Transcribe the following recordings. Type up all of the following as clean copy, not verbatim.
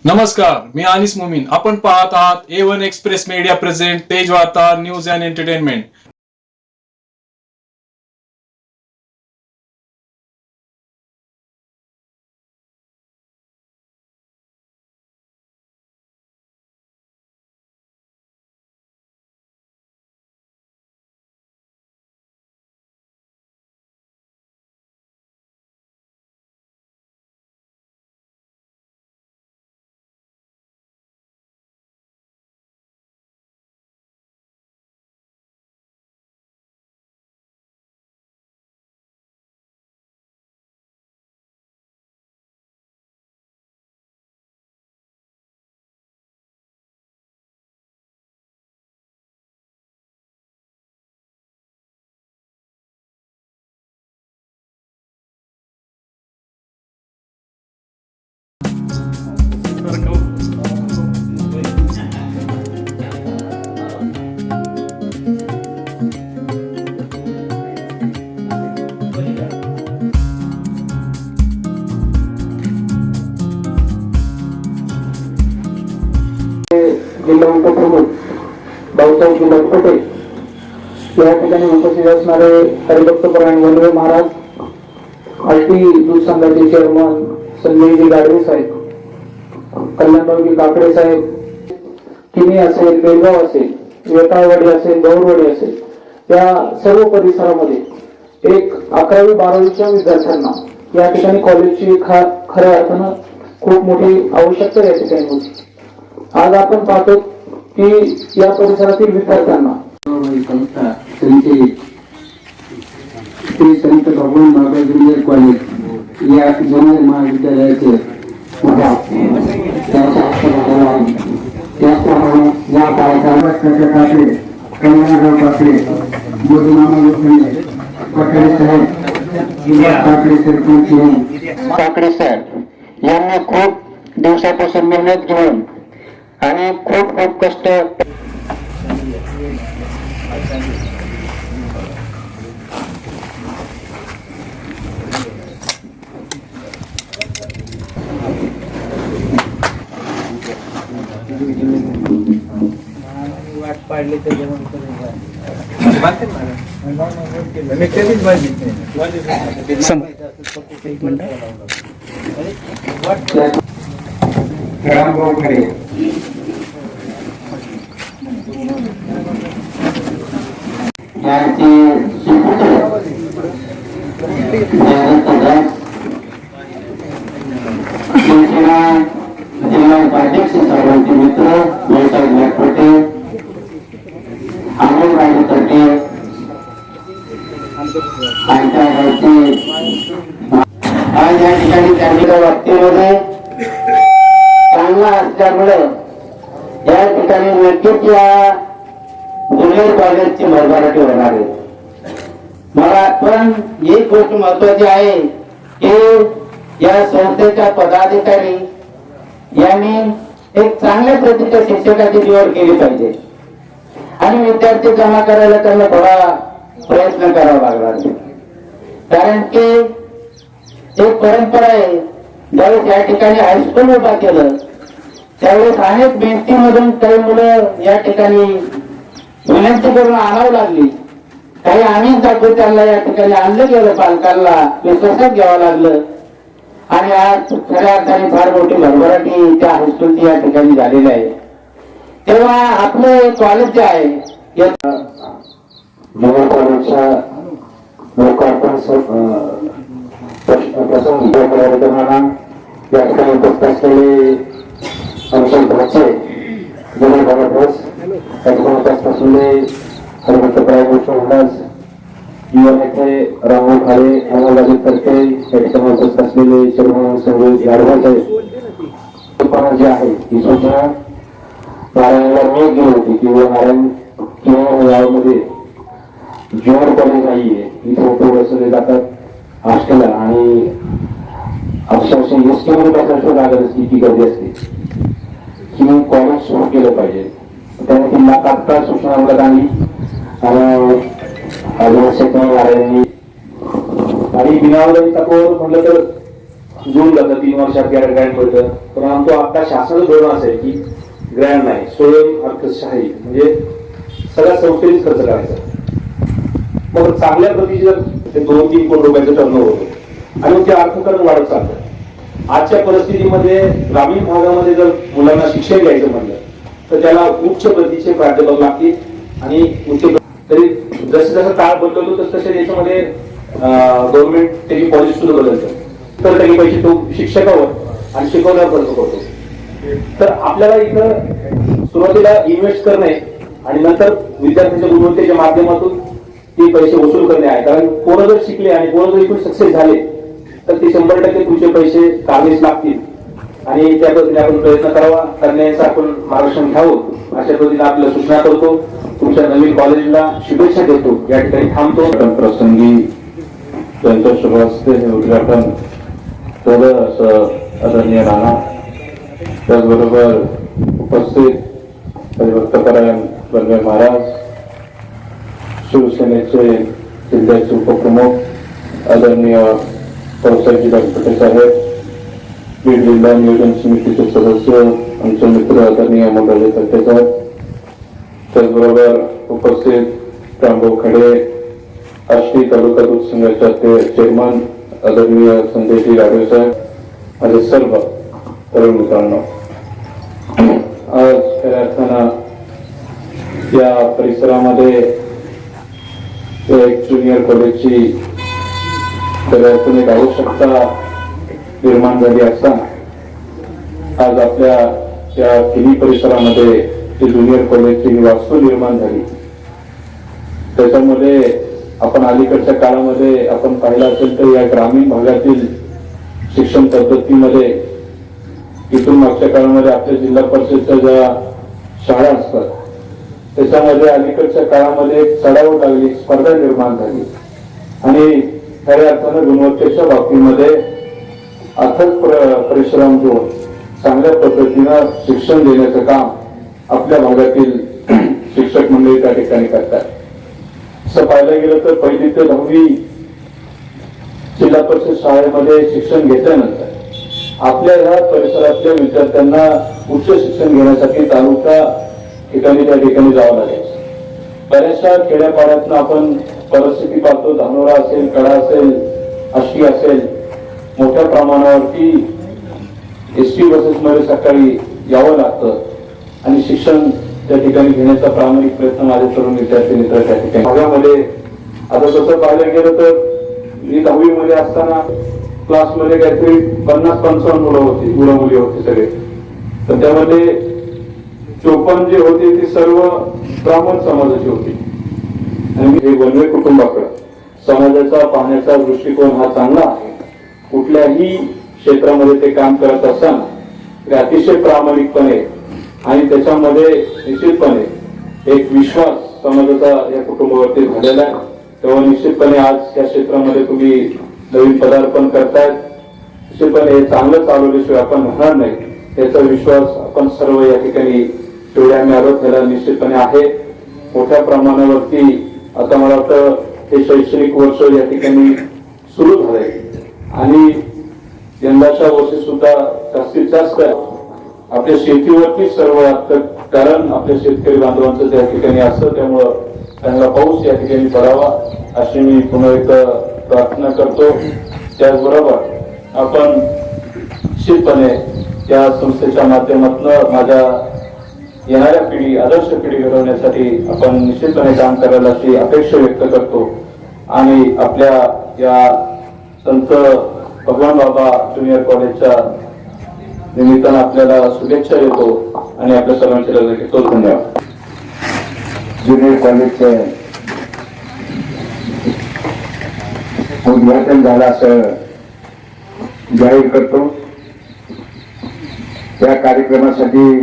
नमस्कार, मी अनिस मोमीन. आपण पाहत आहात A1 एक्सप्रेस मीडिया प्रेझेंट तेज वार्ता न्यूज अँड एंटरटेनमेंट. जिल्हा उपप्रमुख भाऊसाहेब जिल्हा पटेल या ठिकाणी उपस्थित असणारे हरिभक्त परायण वनवे महाराज, आरटी दूध संघाचे चेअरमन संजयजी गाडवे साहेब, कल्याणरावजी काकडे साहेब, किनी असेल, बेलगाव असेल, वेताळवाडी असेल, गौरवाडी असेल, या सर्व परिसरामध्ये एक 11वी 12वीच्या विद्यार्थ्यांना या ठिकाणी कॉलेजची खऱ्या अर्थानं खूप मोठी आवश्यकता या ठिकाणी होती. आज आपण पाहतो की या परिसरातील विद्यार्थ्यांना संस्था श्री संत भगवान बाबा ज्युनियर कॉलेज या ज्युनियर महाविद्यालयाचे त्याचप्रमाणे या कार्यक्रमाचे कल्याणराव काकडे, मोदीमामा लोखंडे, काकडे साहेब, काकडे सरपंच काकडे साहेब यांनी खूप दिवसापासून मेहनत घेऊन आणि खूप कष्ट वाट पाडली मी कधीच रामभाऊ खरे यांचे सुपुत्र शिवसेना जिल्हा उपाध्यक्ष सर्वांचे मित्र भाऊसाहेब पटेल, अमोलराजे पटेल यांच्या गावचे आज या ठिकाणी त्यांच्या बाबतीमध्ये चांगला असल्यामुळे या ठिकाणी नक्कीच या ज्युनियर कॉलेजची भरभराटी होणार आहे. मला पण एक गोष्ट महत्वाची आहे की या संस्थेच्या पदाधिकारी यांनी एक चांगल्या प्रतीच्या शिक्षकाची निवड केली पाहिजे आणि विद्यार्थी जमा करायला त्यांना थोडा प्रयत्न करावा लागला, कारण की एक परंपरा आहे. ज्यावेळेस या ठिकाणी हायस्कूल उभा केलं त्यावेळेस अनेक बेंचीमधून काही मुलं या ठिकाणी विनंती करून आणावं लागली. काही आम्ही दाखवून त्यांना या ठिकाणी आणलं गेलं, पालकांना विश्वासात घ्यावं लागलं आणि आज खऱ्या अर्थाने फार मोठी भरभराटी त्या हायस्कूलची या ठिकाणी झालेली आहे. तेव्हा आपलं कॉलेज जे आहे जुन्या कॉलेजच्या लोकार्पण प्रसंगी या ठिकाणी उपस्थित असलेले आमचे भाचे जुने भारतवर्ष या ठिकाणी उपस्थित असलेले हरिभक्त परायण महाराज, युवा नेते रामभाऊ खरे, अमोलराजे तर्फे या ठिकाणी उपस्थित असलेले चेअरमन संजय गाडवे साहेब जे आहे ही सुद्धा नारायणला मी गेली होती किंवा नारायण किंवा गावामध्ये ज्युनियर कॉलेज नाहीये, इथे उपयोग बसवले जातात हॉस्टेलला आणि अक्षरशः एसटी मध्ये बसायचं लागत असते, इतकी गर्दी असते की कॉलेज सुरू केलं पाहिजे. त्याने ती तात्काळ सूचना अंमलात आणली आणि नारायणनी आणि बिनावरांचा म्हटलं तर जून जातं 3 वर्षात ग्रँड होतं, परंतु आता शासनाचं धोरण असं आहे की ग्रँड नाही, स्वयं अर्थशाही म्हणजे सगळ्या संस्थेनेच खर्च करायचा. मग चांगल्या प्रतीचे जर ते 2-3 कोटी रुपयाचं टर्नओव्हर होतं आणि ते अर्थकारण वाढत चालतं. आजच्या परिस्थितीमध्ये ग्रामीण भागामध्ये जर मुलांना शिक्षण घ्यायचं म्हणलं तर त्याला उच्च प्रतीचे प्राध्यापक लागतील आणि तरी जसं जसं काळ बदलतो तसं तसे याच्यामध्ये गव्हर्नमेंट त्याची पॉलिसी सुद्धा बदलतं. तर काही पैसे तो शिक्षकावर आणि शिकवण्यावर खर्च करतो. तर आपल्याला इथं सुरुवातीला इन्व्हेस्ट करणे आणि नंतर विद्यार्थ्यांच्या गुणवत्तेच्या माध्यमातून ते पैसे वसूल करणे आहे. कारण पोरं जर शिकले आणि पोरं जर इथून सक्सेस झाले तर ते 100% तुमचे पैसे काढावेच लागतील आणि त्या पद्धतीने आपण प्रयत्न करावा, करण्याचं आपण मार्गदर्शन घ्यावं अशा पद्धतीने आपल्याला सूचना करतो. तुमच्या नवीन कॉलेजला शुभेच्छा देतो. या ठिकाणी थांबतो. प्रसंगी त्यांच्या शुभ हस्ते हे उद्घाटन थोडं असं आदरणीय राणा, त्याचबरोबर उपस्थित हरिभक्तपरायण बर्वे महाराज, शिवसेनेचे जिल्ह्याचे उपप्रमुख आदरणीय पावसाळी डॉक्टर साहेब, बीड जिल्हा नियोजन समितीचे सदस्य, आमचे मित्र आदरणीय मंडळी साहेब, त्याचबरोबर उपस्थित रामभाऊ खडे, आष्टी तालुका दूध संघाचे चेअरमन आदरणीय संजयजी गाडवे साहेब, माझे सर्व तरुण मित्रांनो, आज खऱ्या अर्थानं या परिसरामध्ये एक ज्युनियर कॉलेजची खऱ्या अर्थाने एक आवश्यकता निर्माण झाली असताना आज आपल्या या तिन्ही परिसरामध्ये ज्युनियर कॉलेजची वास्तू निर्माण झाली. त्याच्यामध्ये आपण अलीकडच्या काळामध्ये आपण पाहिलं असेल तर या ग्रामीण भागातील शिक्षण पद्धतीमध्ये इथून मागच्या काळामध्ये आपल्या जिल्हा परिषदच्या ज्या शाळा असतात त्याच्यामध्ये अलीकडच्या काळामध्ये चढाव लागली, स्पर्धा निर्माण झाली आणि खऱ्या अर्थानं गुणवत्तेच्या बाबतीमध्ये अथक परिश्रम घेऊन चांगल्या पद्धतीनं शिक्षण देण्याचं काम आपल्या भागातील शिक्षक मंडळी त्या ठिकाणी करतात. असं पाहायला गेलं तर 1ली ते 10वी जिल्हा परिषद शाळेमध्ये शिक्षण घेतल्यानंतर आपल्या ह्या परिसरातल्या विद्यार्थ्यांना उच्च शिक्षण घेण्यासाठी तालुका ठिकाणी त्या ठिकाणी जावं लागेल. बऱ्याचशा खेड्यापाड्यातनं आपण परिस्थिती पाहतो, धानोरा असेल, कडा असेल, आष्टी असेल, मोठ्या प्रमाणावरती एसटी बसेसमध्ये सकाळी यावं लागतं आणि शिक्षण त्या ठिकाणी घेण्याचा प्रामाणिक प्रयत्न माझे तरुण विद्यार्थी मित्र त्या ठिकाणी भागामध्ये. आता तसं पाहायला गेलं तर मी 10वी मध्ये असताना क्लासमध्ये काहीतरी 50-55 मुलं मुली होती सगळे. तर त्यामध्ये 54 जे होते ते सर्व ब्राह्मण समाजाची होती. आणि हे वनवे कुटुंबाकडे समाजाचा पाहण्याचा दृष्टिकोन हा चांगला आहे. कुठल्याही क्षेत्रामध्ये ते काम करत असताना ते अतिशय प्रामाणिकपणे आणि त्याच्यामध्ये निश्चितपणे एक विश्वास समाजाचा या कुटुंबावरती झालेला आहे. तेव्हा निश्चितपणे आज या क्षेत्रामध्ये तुम्ही नवीन पदार्पण करतायत. निश्चितपणे हे चांगलं चालवल्याशिवाय आपण राहणार नाही याचा विश्वास आपण सर्व या ठिकाणी तेवढ्या आरोग्याला निश्चितपणे आहे. मोठ्या प्रमाणावरती आता मला वाटतं हे शैक्षणिक वर्ष या ठिकाणी सुरू झालंय आणि यंदाच्या वर्षी सुद्धा जास्तीत जास्त आपल्या शेतीवरती सर्व कारण आपल्या शेतकरी बांधवांचं त्या ठिकाणी असतं. त्यामुळं त्यांना पाऊस या ठिकाणी पडावा अशी मी पुन्हा एकदा प्रार्थना करतो. त्याचबरोबर आपण निश्चितपणे या संस्थेच्या माध्यमातून माझ्या येणाऱ्या पिढी आदर्श पिढी घडवण्यासाठी आपण निश्चितपणे काम करायला अशी अपेक्षा व्यक्त करतो आणि आपल्या या संत भगवान बाबा ज्युनियर कॉलेजच्या निमित्तानं आपल्याला शुभेच्छा देतो आणि आपल्या सर्वांची रजा घेतो. धन्यवाद. ज्युनियर कॉलेजचे उद्घाटन झालं असं जाहीर करतो. या कार्यक्रमासाठी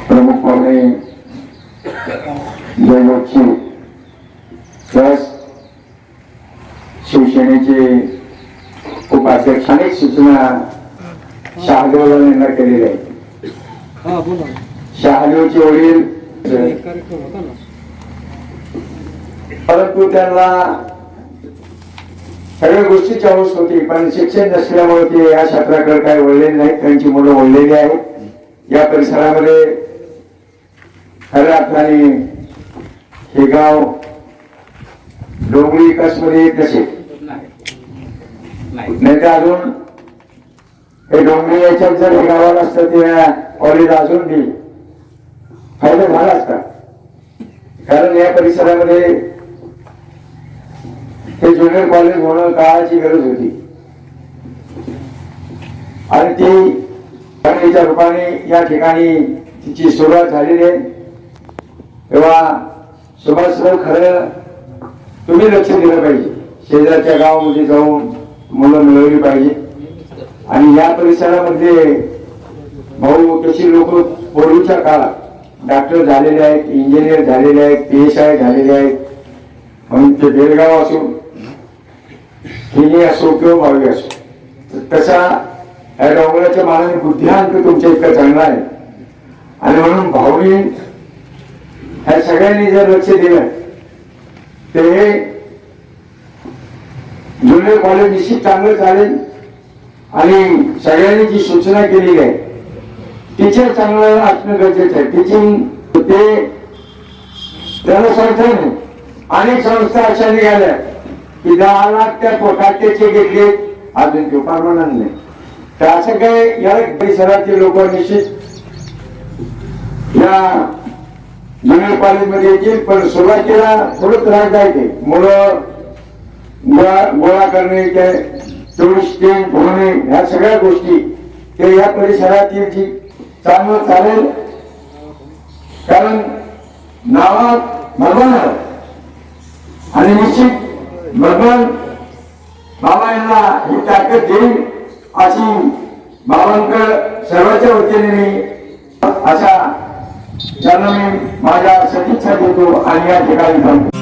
प्रमुख पाहुणे जयलोकची प्लस शिवसेनेचे उपाध्यक्ष अनेक सूचना शहादेवला निर्णय केलेले आहेत. शहादेवचे वडील परंतु त्यांना सगळ्या गोष्टीची हौस होती, पण शिक्षण नसल्यामुळे ते या क्षेत्राकडे काही वळलेले नाहीत. त्यांची मुलं वळलेली आहेत. या परिसरामध्ये खऱ्या अर्थाने हे गाव डोंगरी विकासमध्ये येत नसेल, नाही तर अजून हे डोंगरी याच्यात जर हे गावाला असतं ते कॉलेज अजून बी फायदा झाला असता. कारण या परिसरामध्ये हे ज्युनियर कॉलेज होणं काळाची गरज होती आणि ती पाण्याच्या रूपाने या ठिकाणी तिची सुरुवात झालेली आहे. तेव्हा सुभाषराव खरं तुम्ही लक्ष दिलं पाहिजे. शेजारच्या गावामध्ये जाऊन मुलं मिळवली पाहिजे. आणि या परिसरामध्ये भाऊ तशी लोक पूर्वीच्या काळात डॉक्टर झालेले आहेत, इंजिनियर झालेले आहेत, PSI झालेले आहेत. म्हणून ते बेलगाव असो, हिनी असो किंवा भावी असो, तसा या डोंगराच्या मानाने बुद्धिहांक तुमच्या इतका चांगला आहे. आणि म्हणून भाऊनी ह्या सगळ्यांनी जर लक्ष दिलं तर हे ज्युनियर कॉलेज निश्चित चांगलं चालेल. आणि सगळ्यांनी जी सूचना केलेली आहे टीचर चांगलं असणं गरजेचं आहे. टीचिंग ते त्याला स्वार्थ नाही. अनेक संस्था अशा निघाल्या की 10 लाख त्या कोटाचे घेतले, अजून ते परमानंट नाही. तर असं काय या परिसरातील लोक निश्चित या ज्युनियर कॉलेजमध्ये येतील. पण सुरुवातीला थोडं त्रासदायक आहे. मुलं गोळा करणे, तेवढी स्ट्रेंथ होणे, ह्या सगळ्या गोष्टी ते या परिसरातील जी चांगलं चालेल. कारण नावात भगवान आहे आणि निश्चित भगवान बाबा यांना ही ताकद देईल अशी बाबांकडे सर्वांच्या वतीने मी अशा त्यांना मी माझ्या सदिच्छा देतो आणि या ठिकाणी थांबतो.